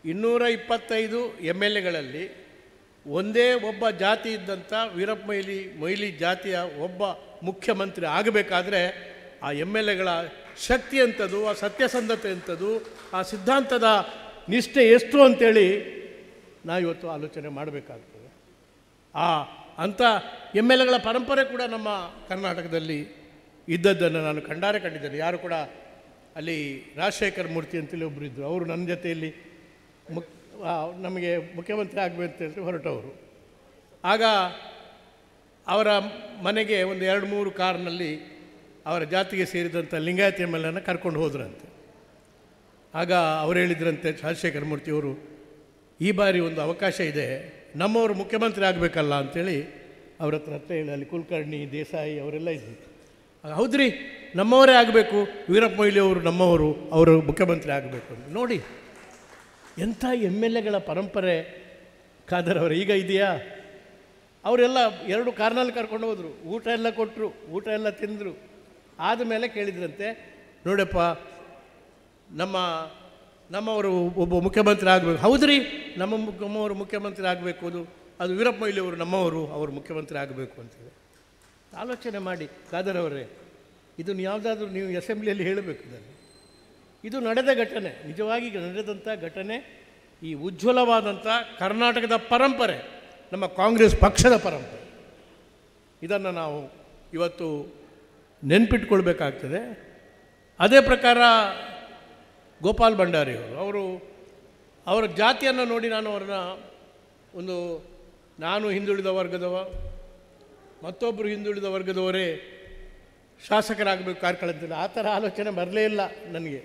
225 MLAಗಳಲ್ಲಿ ಒಂದೇ ಒಬ್ಬ ಜಾತಿ ಇದ್ದಂಥ ವೀರಪ್ಪ ಮೊಯ್ಲಿ ಜಾತಿಯ ಒಬ್ಬ ಮುಖ್ಯಮಂತ್ರಿ ಆಗಬೇಕಾದ್ರೆ ಆ MLAಗಳ ಶಕ್ತಿ ಅಂಥದ್ದು, ಆ ಸತ್ಯಸಂಧತೆ ಅಂಥದ್ದು, ಆ ಸಿದ್ಧಾಂತದ ನಿಷ್ಠೆ ಎಷ್ಟು ಅಂಥೇಳಿ ನಾವಿವತ್ತು ಆಲೋಚನೆ ಮಾಡಬೇಕಾಗ್ತದೆ. ಅಂಥ MLAಗಳ ಪರಂಪರೆ ಕೂಡ ನಮ್ಮ ಕರ್ನಾಟಕದಲ್ಲಿ ಇದ್ದದ್ದನ್ನು ನಾನು ಕಂಡಿದ್ದೇನೆ. ಯಾರು ಕೂಡ ಅಲ್ಲಿ ರಾಜಶೇಖರ ಮೂರ್ತಿ ಅಂತೇಳಿ ಒಬ್ಬರು ಇದ್ದರು, ಅವರು ನನ್ನ ಜೊತೆಯಲ್ಲಿ ನಮಗೆ ಮುಖ್ಯಮಂತ್ರಿ ಆಗಬೇಕು ಅಂತ ಹೇಳಿ ಹೊರಟವರು. ಆಗ ಅವರ ಮನೆಗೆ ಒಂದು 2-3 ಕಾರ್ನಲ್ಲಿ ಅವರ ಜಾತಿಗೆ ಸೇರಿದಂಥ ಲಿಂಗಾಯತ್ MLAನ ಕರ್ಕೊಂಡು ಹೋದ್ರಂತೆ. ಆಗ ಅವರು ಹೇಳಿದ್ರಂತೆ, ರಾಜಶೇಖರ ಮೂರ್ತಿಯವರು, ಈ ಬಾರಿ ಒಂದು ಅವಕಾಶ ಇದೆ, ನಮ್ಮವರು ಮುಖ್ಯಮಂತ್ರಿ ಆಗಬೇಕಲ್ಲ ಅಂಥೇಳಿ ಅವ್ರ ಹತ್ರ ಹೇಳಿ, ಅಲ್ಲಿ ಕುಲಕರ್ಣಿ, ದೇಸಾಯಿ ಅವರೆಲ್ಲ ಇದ್ದರು. ಹೌದ್ರಿ, ನಮ್ಮವರೇ ಆಗಬೇಕು, ವೀರಪ್ಪ ಮೊಯ್ಲಿ ಅವರು ನಮ್ಮವರು, ಅವರು ಮುಖ್ಯಮಂತ್ರಿ ಆಗಬೇಕು ಅಂತ. ನೋಡಿ ಎಂಥ MLAಗಳ ಪರಂಪರೆ ಖಾದರ್ ಅವರು ಈಗ ಇದೆಯಾ. ಅವರೆಲ್ಲ 2 ಕಾರ್ನಲ್ಲಿ ಕರ್ಕೊಂಡು ಹೋದರು, ಊಟ ಎಲ್ಲ ಕೊಟ್ಟರು, ಊಟ ಎಲ್ಲ ತಿಂದರು. ಆದಮೇಲೆ ಕೇಳಿದ್ರಂತೆ, ನೋಡಪ್ಪ ನಮ್ಮವರು ಒಬ್ಬ ಮುಖ್ಯಮಂತ್ರಿ ಆಗಬೇಕು. ಹೌದ್ರಿ, ನಮ್ಮವರು ಮುಖ್ಯಮಂತ್ರಿ ಆಗಬೇಕು, ಅದು ವೀರಪ್ಪ ಮೊಯ್ಲಿ ಅವರು ನಮ್ಮವರು, ಅವರು ಮುಖ್ಯಮಂತ್ರಿ ಆಗಬೇಕು ಅಂತೇಳಿ. ಆಲೋಚನೆ ಮಾಡಿ ಖಾದರ್ ಅವರೇ, ಇದನ್ನು ಯಾವುದಾದ್ರೂ ನೀವು ಅಸೆಂಬ್ಲಿಯಲ್ಲಿ ಹೇಳಬೇಕು. ಇದು ನಡೆದ ಘಟನೆ, ನಿಜವಾಗಿ ನಡೆದಂಥ ಘಟನೆ. ಈ ಉಜ್ವಲವಾದಂಥ ಕರ್ನಾಟಕದ ಪರಂಪರೆ, ನಮ್ಮ ಕಾಂಗ್ರೆಸ್ ಪಕ್ಷದ ಪರಂಪರೆ, ಇದನ್ನು ನಾವು ಇವತ್ತು ನೆನ್ಪಿಟ್ಕೊಳ್ಬೇಕಾಗ್ತದೆ. ಅದೇ ಪ್ರಕಾರ ಗೋಪಾಲ್ ಭಂಡಾರಿಯವರು, ಅವರ ಜಾತಿಯನ್ನು ನೋಡಿ ನಾನು ಅವ್ರನ್ನ ನಾನು ಹಿಂದುಳಿದ ವರ್ಗದವ, ಮತ್ತೊಬ್ಬರು ಹಿಂದುಳಿದ ವರ್ಗದವರೇ ಶಾಸಕರಾಗಬೇಕು ಕಾರ್ಕಳದಲ್ಲಿ, ಆ ಥರ ಆಲೋಚನೆ ಬರಲೇ ಇಲ್ಲ ನನಗೆ.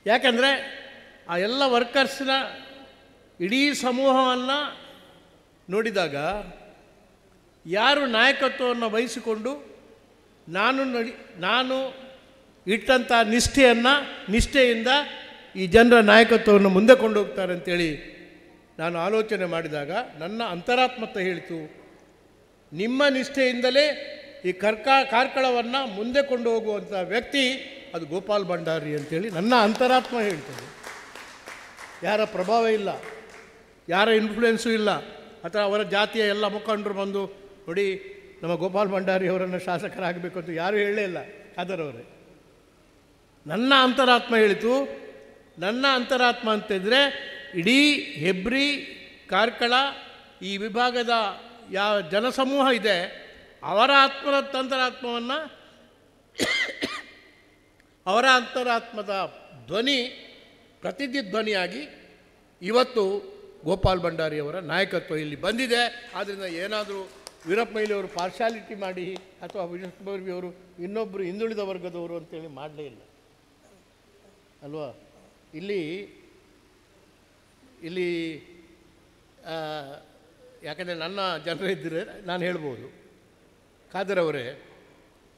ಯಾಕಂದರೆ ಆ ಎಲ್ಲ ವರ್ಕರ್ಸ್ನ ಇಡೀ ಸಮೂಹವನ್ನು ನೋಡಿದಾಗ ಯಾರು ನಾಯಕತ್ವವನ್ನು ವಹಿಸಿಕೊಂಡು ನಾನು ಇಟ್ಟಂಥ ನಿಷ್ಠೆಯಿಂದ ಈ ಜನರ ನಾಯಕತ್ವವನ್ನು ಮುಂದೆ ಕೊಂಡು ಹೋಗ್ತಾರೆ ಅಂತೇಳಿ ನಾನು ಆಲೋಚನೆ ಮಾಡಿದಾಗ ನನ್ನ ಅಂತರಾತ್ಮತೆ ಹೇಳಿತು, ನಿಮ್ಮ ನಿಷ್ಠೆಯಿಂದಲೇ ಈ ಕಾರ್ಕಳವನ್ನು ಮುಂದೆ ಕೊಂಡು ಹೋಗುವಂಥ ವ್ಯಕ್ತಿ ಅದು ಗೋಪಾಲ್ ಭಂಡಾರಿ ಅಂತೇಳಿ ನನ್ನ ಅಂತರಾತ್ಮ ಹೇಳ್ತದೆ. ಯಾರ ಪ್ರಭಾವ ಇಲ್ಲ, ಯಾರ ಇನ್ಫ್ಲುಯೆನ್ಸು ಇಲ್ಲ, ಅಥವಾ ಅವರ ಜಾತಿಯ ಎಲ್ಲ ಮುಖಂಡರು ಬಂದು ನೋಡಿ ನಮ್ಮ ಗೋಪಾಲ್ ಭಂಡಾರಿ ಅವರನ್ನು ಶಾಸಕರಾಗಬೇಕು ಅಂತ ಯಾರೂ ಹೇಳಲೇ ಇಲ್ಲ ಖಾದರ್ ಅವರೇ. ನನ್ನ ಅಂತರಾತ್ಮ ಹೇಳಿತು. ನನ್ನ ಅಂತರಾತ್ಮ ಅಂತಿದ್ರೆ ಇಡೀ ಹೆಬ್ರಿ, ಕಾರ್ಕಳ ಈ ವಿಭಾಗದ ಯಾವ ಜನಸಮೂಹ ಇದೆ ಅವರ ಅಂತರಾತ್ಮವನ್ನು ಅವರ ಅಂತರಾತ್ಮದ ಧ್ವನಿ ಪ್ರತಿಧ್ವನಿಯಾಗಿ ಇವತ್ತು ಗೋಪಾಲ್ ಭಂಡಾರಿಯವರ ನಾಯಕತ್ವ ಇಲ್ಲಿ ಬಂದಿದೆ. ಆದ್ದರಿಂದ ಏನಾದರೂ ವೀರಪ್ಪ ಮೊಯ್ಲಿ ಅವರು ಪಾರ್ಶಾಲಿಟಿ ಮಾಡಿ ಅಥವಾ ವೀರಪ್ಪ ಮೊಯ್ಲಿ ಅವರು ಇನ್ನೊಬ್ಬರು ಹಿಂದುಳಿದ ವರ್ಗದವರು ಅಂತೇಳಿ ಮಾಡಲೇ ಇಲ್ಲ ಅಲ್ವಾ. ಇಲ್ಲಿ ಇಲ್ಲಿ ಯಾಕಂದರೆ ನನ್ನ ಜನರಿದ್ದರೆ ನಾನು ಹೇಳ್ಬೋದು, ಖಾದರ್ ಅವರೇ,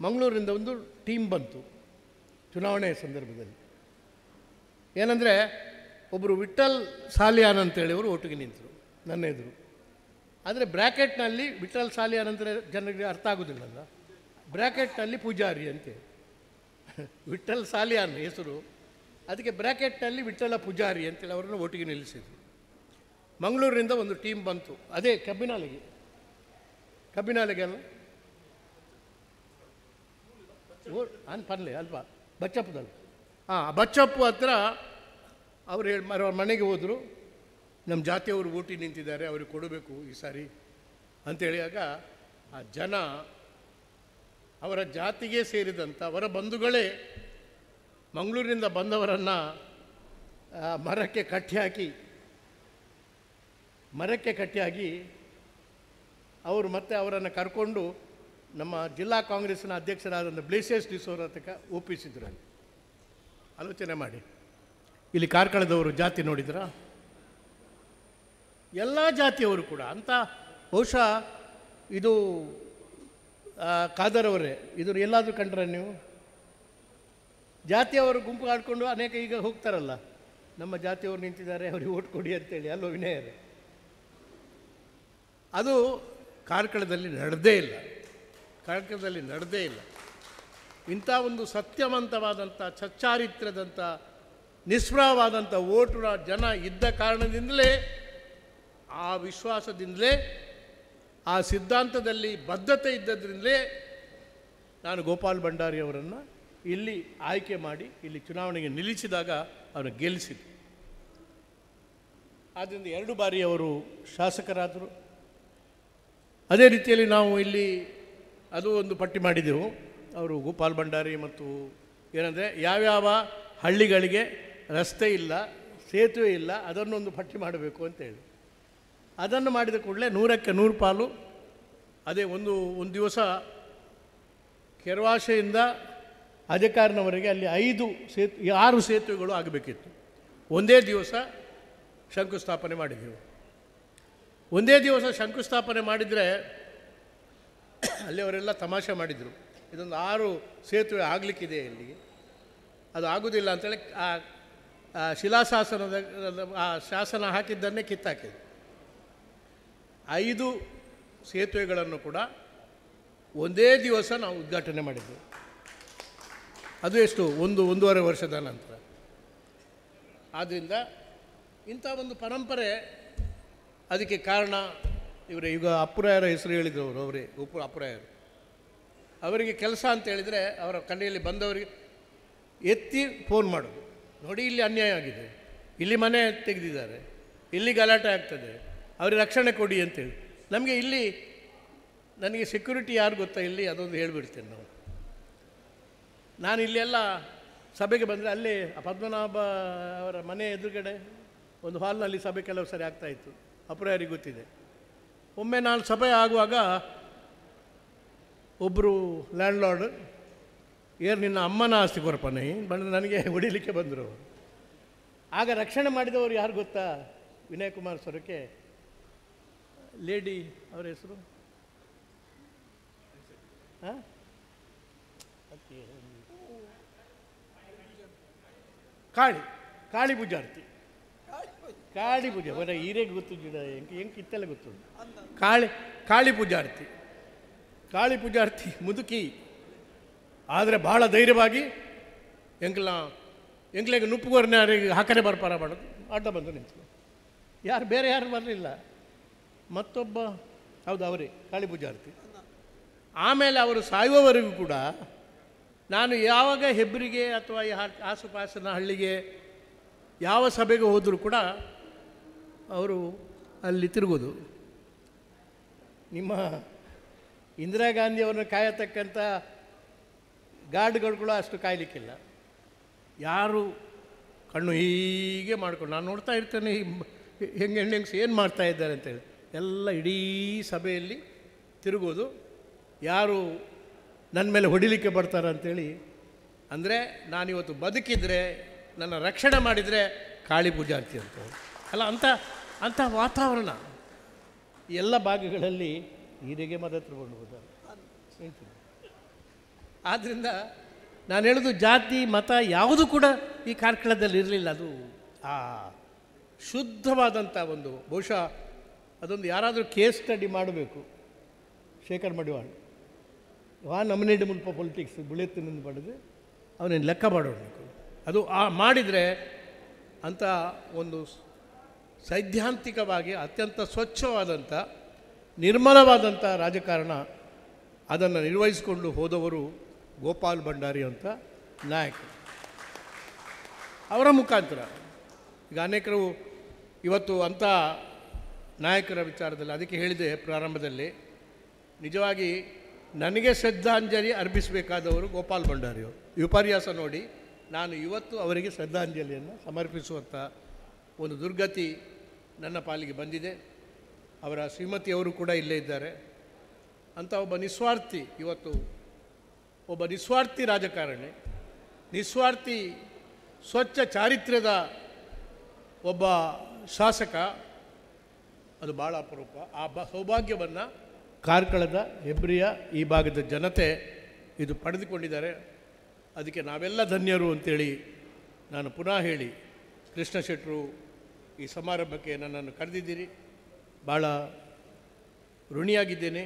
ಮಂಗಳೂರಿಂದ ಒಂದು ಟೀಮ್ ಬಂತು ಚುನಾವಣೆ ಸಂದರ್ಭದಲ್ಲಿ. ಏನಂದರೆ ಒಬ್ಬರು ವಿಠಲ್ ಸಾಲಿಯಾನ್ ಅಂತೇಳಿ ಅವರು ಒಟ್ಟಿಗೆ ನಿಂತರು ನನ್ನ ಎದುರು. ಆದರೆ ಬ್ರ್ಯಾಕೆಟ್ನಲ್ಲಿ ವಿಠಲ್ ಸಾಲಿಯಾನ್ ಅಂದರೆ ಜನರಿಗೆ ಅರ್ಥ ಆಗೋದಿಲ್ಲಲ್ಲ, ಬ್ರ್ಯಾಕೆಟ್ನಲ್ಲಿ ಪೂಜಾರಿ ಅಂತೇಳಿ ವಿಠಲ್ ಸಾಲಿಯಾನ್ ಹೆಸರು, ಅದಕ್ಕೆ ಬ್ರ್ಯಾಕೆಟ್ನಲ್ಲಿ ವಿಠಲ ಪೂಜಾರಿ ಅಂತೇಳಿ ಅವರನ್ನು ಒಟ್ಟಿಗೆ ನಿಲ್ಲಿಸಿದ್ರು. ಮಂಗಳೂರಿನಿಂದ ಒಂದು ಟೀಮ್ ಬಂತು, ಅದೇ ಕಬ್ಬಿನಾಲೆಗೆ ಅಲ್ಲ ಪರ್ಲೆ ಅಲ್ಪ ಬಚ್ಚಪ್ಪದಲ್ಲಿ, ಬಚ್ಚಪ್ಪು ಹತ್ರ ಅವ್ರ ಮನೆಗೆ ಹೋದರು. ನಮ್ಮ ಜಾತಿಯವರು ಓಟಿ ನಿಂತಿದ್ದಾರೆ, ಅವ್ರಿಗೆ ಕೊಡಬೇಕು ಈ ಸಾರಿ ಅಂತೇಳಿಯಾಗ ಆ ಜನ ಅವರ ಜಾತಿಗೆ ಸೇರಿದಂಥ ಅವರ ಬಂಧುಗಳೇ ಮಂಗಳೂರಿನಿಂದ ಬಂದವರನ್ನು ಮರಕ್ಕೆ ಕಟ್ಟಿಹಾಕಿ ಅವರು ಮತ್ತೆ ಅವರನ್ನು ಕರ್ಕೊಂಡು ನಮ್ಮ ಜಿಲ್ಲಾ ಕಾಂಗ್ರೆಸ್ನ ಅಧ್ಯಕ್ಷರಾದಂಥ ಬ್ಲೇಸಿಯಸ್ ಡಿಸೋರ ತನಕ ಒಪ್ಪಿಸಿದ್ರು. ಆಲೋಚನೆ ಮಾಡಿ, ಇಲ್ಲಿ ಕಾರ್ಕಳದವರು ಜಾತಿ ನೋಡಿದ್ರಾ? ಎಲ್ಲ ಜಾತಿಯವರು ಕೂಡ ಅಂತ. ಬಹುಶಃ ಇದು ಖಾದರ್ ಅವರೇ, ಇದು ಎಲ್ಲಾದರೂ ಕಂಡ್ರೆ ನೀವು ಜಾತಿಯವರು ಗುಂಪು ಆಡ್ಕೊಂಡು ಅನೇಕ ಈಗ ಹೋಗ್ತಾರಲ್ಲ, ನಮ್ಮ ಜಾತಿಯವರು ನಿಂತಿದ್ದಾರೆ ಅವ್ರಿಗೆ ಓಟ್ ಕೊಡಿ ಅಂತೇಳಿ, ಅಲ್ಲೋ ವಿನಯರೇ, ಅದು ಕಾರ್ಕಳದಲ್ಲಿ ನಡೆದೇ ಇಲ್ಲ. ಇಂಥ ಒಂದು ಸತ್ಯವಂತವಾದಂಥ ಸಚ್ಚಾರಿತ್ರದಂಥ ನಿಸ್ಪೃಹವಾದಂಥ ಓಟುರ ಜನ ಇದ್ದ ಕಾರಣದಿಂದಲೇ, ಆ ವಿಶ್ವಾಸದಿಂದಲೇ, ಆ ಸಿದ್ಧಾಂತದಲ್ಲಿ ಬದ್ಧತೆ ಇದ್ದದ್ರಿಂದಲೇ ನಾನು ಗೋಪಾಲ್ ಭಂಡಾರಿ ಅವರನ್ನು ಇಲ್ಲಿ ಆಯ್ಕೆ ಮಾಡಿ ಇಲ್ಲಿ ಚುನಾವಣೆಗೆ ನಿಲ್ಲಿಸಿದಾಗ ಅವರನ್ನು ಗೆಲ್ಲಿಸಿದ್ರು. ಆದ್ದರಿಂದ 2 ಬಾರಿ ಅವರು ಶಾಸಕರಾದರು. ಅದೇ ರೀತಿಯಲ್ಲಿ ನಾವು ಇಲ್ಲಿ ಅದು ಒಂದು ಪಟ್ಟಿ ಮಾಡಿದೆವು. ಅವರು ಗೋಪಾಲ್ ಭಂಡಾರಿ ಮತ್ತು ಏನಂದರೆ ಯಾವ್ಯಾವ ಹಳ್ಳಿಗಳಿಗೆ ರಸ್ತೆ ಇಲ್ಲ, ಸೇತುವೆ ಇಲ್ಲ, ಅದನ್ನೊಂದು ಪಟ್ಟಿ ಮಾಡಬೇಕು ಅಂತೇಳಿ. ಅದನ್ನು ಮಾಡಿದ ಕೂಡಲೇ 100ಕ್ಕೆ 100 ಪಾಲು. ಅದೇ ಒಂದು ದಿವಸ ಕೆರವಾಶೆಯಿಂದ ಅಧಿಕಾರಿನವರೆಗೆ ಅಲ್ಲಿ 6 ಸೇತುವೆಗಳು ಆಗಬೇಕಿತ್ತು. ಒಂದೇ ದಿವಸ ಶಂಕುಸ್ಥಾಪನೆ ಮಾಡಿದೆವು. ಒಂದೇ ದಿವಸ ಶಂಕುಸ್ಥಾಪನೆ ಮಾಡಿದರೆ ಅಲ್ಲಿ ಅವರೆಲ್ಲ ತಮಾಷೆ ಮಾಡಿದರು, ಇದೊಂದು 6 ಸೇತುವೆ ಆಗಲಿಕ್ಕಿದೆ ಇಲ್ಲಿಗೆ, ಅದು ಆಗೋದಿಲ್ಲ ಅಂತೇಳಿ ಆ ಶಿಲಾಶಾಸನದ ಆ ಶಾಸನ ಹಾಕಿದ್ದನ್ನೇ ಕಿತ್ತಾಕಿದೆ. 5 ಸೇತುವೆಗಳನ್ನು ಕೂಡ ಒಂದೇ ದಿವಸ ನಾವು ಉದ್ಘಾಟನೆ ಮಾಡಿದ್ದೆವು. ಅದು ಎಷ್ಟು, 1.5 ವರ್ಷದ ನಂತರ. ಆದ್ದರಿಂದ ಇಂಥ ಒಂದು ಪರಂಪರೆ, ಅದಕ್ಕೆ ಕಾರಣ ಇವರೇ. ಈಗ ಅಪ್ಪುರಾಯರ ಹೆಸರು ಹೇಳಿದವರು ಅವರೇ, ಅಪ್ಪುರಾಯರು. ಅವರಿಗೆ ಕೆಲಸ ಅಂತ ಹೇಳಿದರೆ ಅವರ ಕಡೆಯಲ್ಲಿ ಬಂದವರಿಗೆ ಎತ್ತಿ ಫೋನ್ ಮಾಡೋದು, ನೋಡಿ ಇಲ್ಲಿ ಅನ್ಯಾಯ ಆಗಿದೆ, ಇಲ್ಲಿ ಮನೆ ತೆಗೆದಿದ್ದಾರೆ, ಇಲ್ಲಿ ಗಲಾಟೆ ಆಗ್ತದೆ, ಅವ್ರಿಗೆ ರಕ್ಷಣೆ ಕೊಡಿ ಅಂತೇಳಿ. ನಮಗೆ ಇಲ್ಲಿ ನನಗೆ ಸೆಕ್ಯೂರಿಟಿ ಯಾರು ಗೊತ್ತಾ ಇಲ್ಲಿ, ಅದೊಂದು ಹೇಳಿಬಿಡ್ತೇನೆ ನಾನು ಇಲ್ಲೆಲ್ಲ ಸಭೆಗೆ ಬಂದರೆ ಅಲ್ಲೇ ಪದ್ಮನಾಭ ಅವರ ಮನೆ ಎದುರುಗಡೆ ಒಂದು ಹಾಲ್ನಲ್ಲಿ ಸಭೆ ಕೆಲವು ಸರಿ ಆಗ್ತಾಯಿತ್ತು, ಅಪರಾರಿಗೆ ಗೊತ್ತಿದೆ. ಒಮ್ಮೆ ನಾನು ಸಭೆ ಆಗುವಾಗ ಒಬ್ಬರು ಲ್ಯಾಂಡ್ಲಾರ್ಡ್, ನಿನ್ನ ಅಮ್ಮನ ಆಸ್ತಿ ಕೊರಪನೆ ಬಂದು ನನಗೆ ಹೊಡಿಲಿಕ್ಕೆ ಬಂದರು. ಆಗ ರಕ್ಷಣೆ ಮಾಡಿದವರು ಯಾರು ಗೊತ್ತಾ, ವಿನಯ್ ಕುಮಾರ್ ಸೊರಕೆ ಲೇಡಿ, ಅವರ ಹೆಸರು ಕಾಳಿ ಪೂಜಾರ್ತಿ. ಕಾಳಿ ಪೂಜೆ ಬರ ಹೀರೆಗೆ ಗೊತ್ತು, ಗಿಡ ಹೆಂಗೆ ಕಿತ್ತೆಲ್ಲ ಗೊತ್ತು. ಕಾಳಿ ಪೂಜಾರ್ತಿ ಮುದುಕಿ, ಆದರೆ ಭಾಳ ಧೈರ್ಯವಾಗಿ ಎಂಗ್ಲೆಗೆ ನುಪ್ಪುಗೋರ್ನಾರಿಗೆ ಹಾಕರೆ ಬರ್ಪಾರ ಮಾಡೋದು, ಅಡ್ಡ ಬಂದು ನಿಂತು. ಬೇರೆ ಯಾರು ಬರಲಿಲ್ಲ. ಮತ್ತೊಬ್ಬ ಹೌದು ಅವರೇ ಕಾಳಿ ಪೂಜಾರ್ತಿ. ಆಮೇಲೆ ಅವರು ಸಾಯುವವರೆಗೂ ಕೂಡ ನಾನು ಯಾವಾಗ ಹೆಬ್ರಿಗೆ ಅಥವಾ ಆಸುಪಾಸಿನ ಹಳ್ಳಿಗೆ ಯಾವ ಸಭೆಗೆ ಹೋದರೂ ಕೂಡ ಅವರು ಅಲ್ಲಿ ತಿರುಗೋದು. ನಿಮ್ಮ ಇಂದಿರಾ ಗಾಂಧಿಯವ್ರನ್ನ ಕಾಯತಕ್ಕಂಥ ಗಾರ್ಡ್ಗಳು ಕೂಡ ಅಷ್ಟು ಕಾಯಲಿಕ್ಕಿಲ್ಲ. ಯಾರು ಕಣ್ಣು ಹೀಗೆ ಮಾಡ್ಕೊಂಡು ನಾನು ನೋಡ್ತಾ ಇರ್ತೇನೆ, ಹೆಂಗಸು ಏನು ಮಾಡ್ತಾ ಇದ್ದಾರೆ ಅಂತೇಳಿ ಎಲ್ಲ ಇಡೀ ಸಭೆಯಲ್ಲಿ ತಿರುಗೋದು. ಯಾರು ನನ್ನ ಮೇಲೆ ಹೊಡಿಲಿಕ್ಕೆ ಬರ್ತಾರೆ ಅಂಥೇಳಿ. ಅಂದರೆ ನಾನಿವತ್ತು ಬದುಕಿದರೆ ನನ್ನ ರಕ್ಷಣೆ ಮಾಡಿದರೆ ಕಾಳಿ ಪೂಜಾರ್ತಿ ಅಂತ ಅಲ್ಲ, ಅಂಥ ವಾತಾವರಣ ಎಲ್ಲ ಭಾಗಗಳಲ್ಲಿ ಹೀರೆಗೆ ಮದ ತಗೊಂಡು ಆದ್ದರಿಂದ ನಾನು ಹೇಳೋದು ಜಾತಿ ಮತ ಯಾವುದು ಕೂಡ ಈ ಕಾರ್ಕಳದಲ್ಲಿ ಇರಲಿಲ್ಲ. ಅದು ಆ ಶುದ್ಧವಾದಂಥ ಒಂದು ಬಹುಶಃ ಅದೊಂದು ಯಾರಾದರೂ ಕೇಸ್ ಸ್ಟಡಿ ಮಾಡಬೇಕು. ಶೇಖರ್ ಮಡಿವಾಳ್ ನಮ್ಮನೇಡಿ ಮುಲ್ಪ ಪೊಲಿಟಿಕ್ಸ್ ಬುಳೆತ್ತಿನಿಂದ ಪಡೆದು ಅವನೇನು ಲೆಕ್ಕ ಮಾಡಬೇಕು. ಅದು ಮಾಡಿದರೆ ಅಂಥ ಒಂದು ಸೈದ್ಧಾಂತಿಕವಾಗಿ ಅತ್ಯಂತ ಸ್ವಚ್ಛವಾದಂಥ ನಿರ್ಮಲವಾದಂಥ ರಾಜಕಾರಣ ಅದನ್ನು ನಿರ್ವಹಿಸಿಕೊಂಡು ಹೋದವರು ಗೋಪಾಲ್ ಭಂಡಾರಿ ಅಂತ ನಾಯಕರು. ಅವರ ಮುಖಾಂತರ ಈಗ ಅನೇಕರು ಇವತ್ತು ಅಂಥ ನಾಯಕರ ವಿಚಾರದಲ್ಲಿ ಅದಕ್ಕೆ ಹೇಳಿದೆ ಪ್ರಾರಂಭದಲ್ಲಿ, ನಿಜವಾಗಿ ನನಗೆ ಶ್ರದ್ಧಾಂಜಲಿ ಅರ್ಪಿಸಬೇಕಾದವರು ಗೋಪಾಲ್ ಭಂಡಾರಿಯವರು. ವಿಪರ್ಯಾಸ ನೋಡಿ ನಾನು ಇವತ್ತು ಅವರಿಗೆ ಶ್ರದ್ಧಾಂಜಲಿಯನ್ನು ಸಮರ್ಪಿಸುವಂಥ ಒಂದು ದುರ್ಗತಿ ನನ್ನ ಪಾಲಿಗೆ ಬಂದಿದೆ. ಅವರ ಶ್ರೀಮತಿಯವರು ಕೂಡ ಇಲ್ಲೇ ಇದ್ದಾರೆ. ಅಂಥ ಒಬ್ಬ ನಿಸ್ವಾರ್ಥಿ, ಇವತ್ತು ಒಬ್ಬ ನಿಸ್ವಾರ್ಥಿ ರಾಜಕಾರಣಿ, ನಿಸ್ವಾರ್ಥಿ ಸ್ವಚ್ಛ ಚಾರಿತ್ರ್ಯದ ಒಬ್ಬ ಶಾಸಕ, ಅದು ಭಾಳ ಅಪರೂಪ. ಆ ಸೌಭಾಗ್ಯವನ್ನು ಕಾರ್ಕಳದ ಹೆಬ್ರಿಯ ಈ ಭಾಗದ ಜನತೆ ಇದು ಪಡೆದುಕೊಂಡಿದ್ದಾರೆ. ಅದಕ್ಕೆ ನಾವೆಲ್ಲ ಧನ್ಯರು ಅಂತೇಳಿ ನಾನು ಪುನಃ ಹೇಳಿ, ಕೃಷ್ಣ ಶೆಟ್ಟರು ಈ ಸಮಾರಂಭಕ್ಕೆ ನನ್ನನ್ನು ಕರೆದಿದ್ದೀರಿ, ಭಾಳ ಋಣಿಯಾಗಿದ್ದೇನೆ.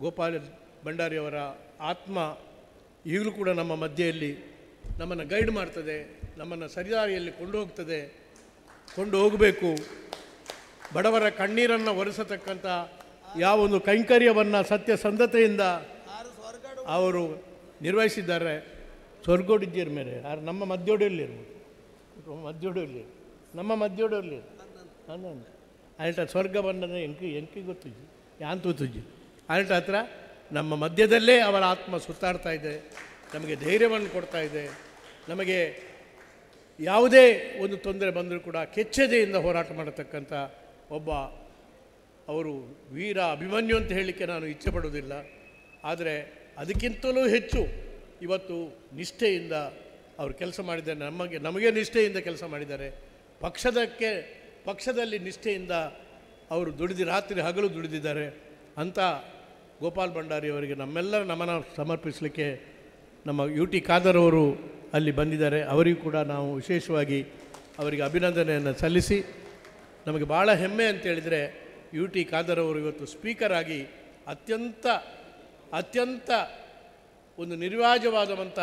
ಗೋಪಾಲ್ ಭಂಡಾರಿಯವರ ಆತ್ಮ ಈಗಲೂ ಕೂಡ ನಮ್ಮ ಮಧ್ಯೆಯಲ್ಲಿ ನಮ್ಮನ್ನು ಗೈಡ್ ಮಾಡ್ತದೆ, ನಮ್ಮನ್ನು ಸರಿದಾರಿಯಲ್ಲಿ ಕೊಂಡು ಹೋಗಬೇಕು. ಬಡವರ ಕಣ್ಣೀರನ್ನು ಒರೆಸತಕ್ಕಂಥ ಯಾವೊಂದು ಕೈಂಕರ್ಯವನ್ನು ಸತ್ಯಸಂಧತೆಯಿಂದ ಅವರು ನಿರ್ವಹಿಸಿದ್ದಾರೆ. ಸ್ವರ್ಗೋಡಿದ್ದೀರ ಮೇಲೆ ಯಾರು ನಮ್ಮ ಮಧ್ಯೋಡಿಯಲ್ಲಿ ನಮ್ಮ ಮಧ್ಯೋಡಿಯಲ್ಲಿ ಅಲ್ಟ ಸ್ವರ್ಗ ಬಂದನೆ ಎಂಕಿ ಗೊತ್ತಿದ್ದಿ ಯಾಂತೂ ತುಜ್ಜಿ ಅಲ್ಟ ಹತ್ರ ನಮ್ಮ ಮಧ್ಯದಲ್ಲೇ ಅವರ ಆತ್ಮ ಸುತ್ತಾಡ್ತಾ ಇದೆ, ನಮಗೆ ಧೈರ್ಯವನ್ನು ಕೊಡ್ತಾ ಇದೆ. ನಮಗೆ ಯಾವುದೇ ಒಂದು ತೊಂದರೆ ಬಂದರೂ ಕೂಡ ಕೆಚ್ಚೆದೆಯಿಂದ ಹೋರಾಟ ಮಾಡತಕ್ಕಂಥ ಒಬ್ಬ ಅವರು ವೀರ ಅಭಿಮನ್ಯು ಅಂತ ಹೇಳಲಿಕ್ಕೆ ನಾನು ಇಚ್ಛೆ ಪಡೋದಿಲ್ಲ. ಆದರೆ ಅದಕ್ಕಿಂತಲೂ ಹೆಚ್ಚು ಇವತ್ತು ನಿಷ್ಠೆಯಿಂದ ಅವರು ಕೆಲಸ ಮಾಡಿದ್ದಾರೆ. ನಮಗೆ ನಿಷ್ಠೆಯಿಂದ ಕೆಲಸ ಮಾಡಿದ್ದಾರೆ. ಪಕ್ಷದಲ್ಲಿ ನಿಷ್ಠೆಯಿಂದ ಅವರು ರಾತ್ರಿ ಹಗಲು ದುಡಿದಿದ್ದಾರೆ. ಅಂಥ ಗೋಪಾಲ್ ಭಂಡಾರಿಯವರಿಗೆ ನಮ್ಮೆಲ್ಲರ ನಮನ ಸಮರ್ಪಿಸಲಿಕ್ಕೆ ನಮ್ಮ UT ಖಾದರ್ ಅವರು ಅಲ್ಲಿ ಬಂದಿದ್ದಾರೆ. ಅವರಿಗೂ ಕೂಡ ನಾವು ವಿಶೇಷವಾಗಿ ಅವರಿಗೆ ಅಭಿನಂದನೆಯನ್ನು ಸಲ್ಲಿಸಿ, ನಮಗೆ ಭಾಳ ಹೆಮ್ಮೆ ಅಂತೇಳಿದರೆ UT ಖಾದರ್ ಅವರು ಇವತ್ತು ಸ್ಪೀಕರ್ ಆಗಿ ಅತ್ಯಂತ ಒಂದು ನಿರ್ವ್ಯಾಜವಾದಂಥ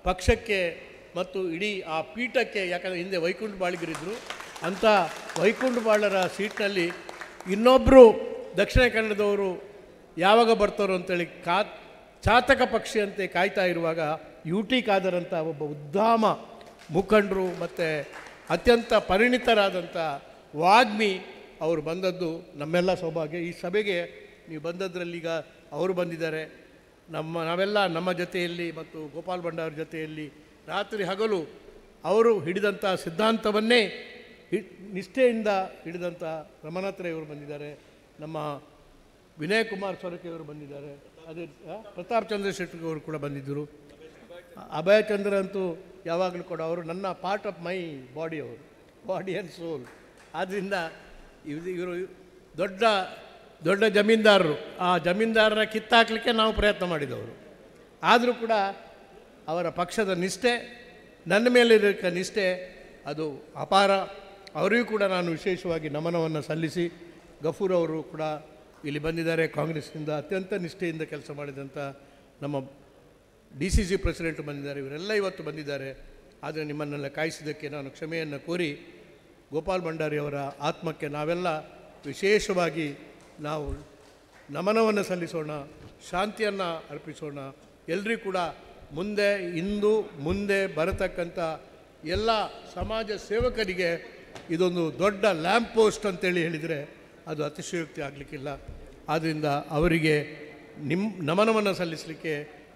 ಪಕ್ಷಕ್ಕೆ ಮತ್ತು ಇಡೀ ಆ ಪೀಠಕ್ಕೆ, ಯಾಕಂದರೆ ಹಿಂದೆ ವೈಕುಂಠ ಬಾಳಿಗರಿದ್ದರು, ಅಂಥ ವೈಕುಂಠ ಬಾಳರ ಸೀಟ್ನಲ್ಲಿ ಇನ್ನೊಬ್ಬರು ದಕ್ಷಿಣ ಕನ್ನಡದವರು ಯಾವಾಗ ಬರ್ತಾರೋ ಅಂತೇಳಿ ಚಾತಕ ಪಕ್ಷಿಯಂತೆ ಕಾಯ್ತಾ ಇರುವಾಗ UT ಖಾದರ್ ಅಂತ ಒಬ್ಬ ಉದ್ದಾಮ ಮುಖಂಡರು ಮತ್ತು ಅತ್ಯಂತ ಪರಿಣಿತರಾದಂಥ ವಾಗ್ಮಿ ಅವರು ಬಂದದ್ದು ನಮ್ಮೆಲ್ಲ ಸೌಭಾಗ್ಯ. ಈ ಸಭೆಗೆ ನೀವು ಬಂದದ್ರಲ್ಲಿ ಈಗ ಅವರು ಬಂದಿದ್ದಾರೆ. ನಾವೆಲ್ಲ ನಮ್ಮ ಜೊತೆಯಲ್ಲಿ ಮತ್ತು ಗೋಪಾಲ್ ಭಂಡಾರಿ ಜೊತೆಯಲ್ಲಿ ರಾತ್ರಿ ಹಗಲು ಅವರು ಹಿಡಿದಂಥ ಸಿದ್ಧಾಂತವನ್ನೇ ನಿಷ್ಠೆಯಿಂದ ಹಿಡಿದಂಥ ರಮನಾಥ್ರಯ್ಯವರು ಬಂದಿದ್ದಾರೆ. ನಮ್ಮ ವಿನಯ್ ಕುಮಾರ್ ಸೊರಕೆಯವರು ಬಂದಿದ್ದಾರೆ. ಅದೇ ಪ್ರತಾಪ್ ಚಂದ್ರ ಶೆಟ್ಟಿ ಅವರು ಕೂಡ ಬಂದಿದ್ದರು. ಅಭಯ ಚಂದ್ರ ಅಂತೂ ಯಾವಾಗಲೂ ಕೂಡ ಅವರು ನನ್ನ part of my body and soul. ಆದ್ದರಿಂದ ಇವರು ದೊಡ್ಡ ಜಮೀನ್ದಾರರು. ಆ ಜಮೀನ್ದಾರರ ಕಿತ್ತಾಕಲಿಕ್ಕೆ ನಾವು ಪ್ರಯತ್ನ ಮಾಡಿದವರು. ಆದರೂ ಕೂಡ ಅವರ ಪಕ್ಷದ ನಿಷ್ಠೆ, ನನ್ನ ಮೇಲಿರಕ್ಕ ನಿಷ್ಠೆ ಅದು ಅಪಾರ. ಅವರಿಗೂ ಕೂಡ ನಾನು ವಿಶೇಷವಾಗಿ ನಮನವನ್ನು ಸಲ್ಲಿಸಿ, ಗಫೂರ್ ಅವರು ಕೂಡ ಇಲ್ಲಿ ಬಂದಿದ್ದಾರೆ. ಕಾಂಗ್ರೆಸ್ನಿಂದ ಅತ್ಯಂತ ನಿಷ್ಠೆಯಿಂದ ಕೆಲಸ ಮಾಡಿದಂಥ ನಮ್ಮ DCC ಪ್ರೆಸಿಡೆಂಟು ಬಂದಿದ್ದಾರೆ. ಇವರೆಲ್ಲ ಇವತ್ತು ಬಂದಿದ್ದಾರೆ. ಆದರೆ ನಿಮ್ಮನ್ನೆಲ್ಲ ಕಾಯಿಸಿದ್ದಕ್ಕೆ ನಾನು ಕ್ಷಮೆಯನ್ನು ಕೋರಿ, ಗೋಪಾಲ್ ಭಂಡಾರಿಯವರ ಆತ್ಮಕ್ಕೆ ನಾವೆಲ್ಲ ವಿಶೇಷವಾಗಿ ನಾವು ನಮನವನ್ನು ಸಲ್ಲಿಸೋಣ, ಶಾಂತಿಯನ್ನು ಅರ್ಪಿಸೋಣ. ಎಲ್ಲರೂ ಕೂಡ ಮುಂದೆ ಬರತಕ್ಕಂಥ ಎಲ್ಲ ಸಮಾಜ ಸೇವಕರಿಗೆ ಇದೊಂದು ದೊಡ್ಡ ಲ್ಯಾಂಪ್ ಪೋಸ್ಟ್ ಅಂತೇಳಿ ಹೇಳಿದರೆ ಅದು ಅತಿಶಯೋಕ್ತಿ ಆಗಲಿಕ್ಕಿಲ್ಲ. ಆದ್ದರಿಂದ ಅವರಿಗೆ ನಮನವನ್ನು ಸಲ್ಲಿಸಲಿಕ್ಕೆ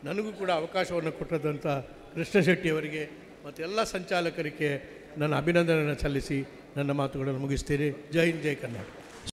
ನನಗೂ ಕೂಡ ಅವಕಾಶವನ್ನು ಕೊಟ್ಟದಂಥ ಕೃಷ್ಣ ಶೆಟ್ಟಿಯವರಿಗೆ ಮತ್ತು ಎಲ್ಲ ಸಂಚಾಲಕರಿಗೆ ನನ್ನ ಅಭಿನಂದನೆಯನ್ನು ಸಲ್ಲಿಸಿ ನನ್ನ ಮಾತುಗಳನ್ನು ಮುಗಿಸ್ತೇನೆ. ಜೈ ಹಿಂದ್, ಜೈ ಕರ್ನಾಟಕ.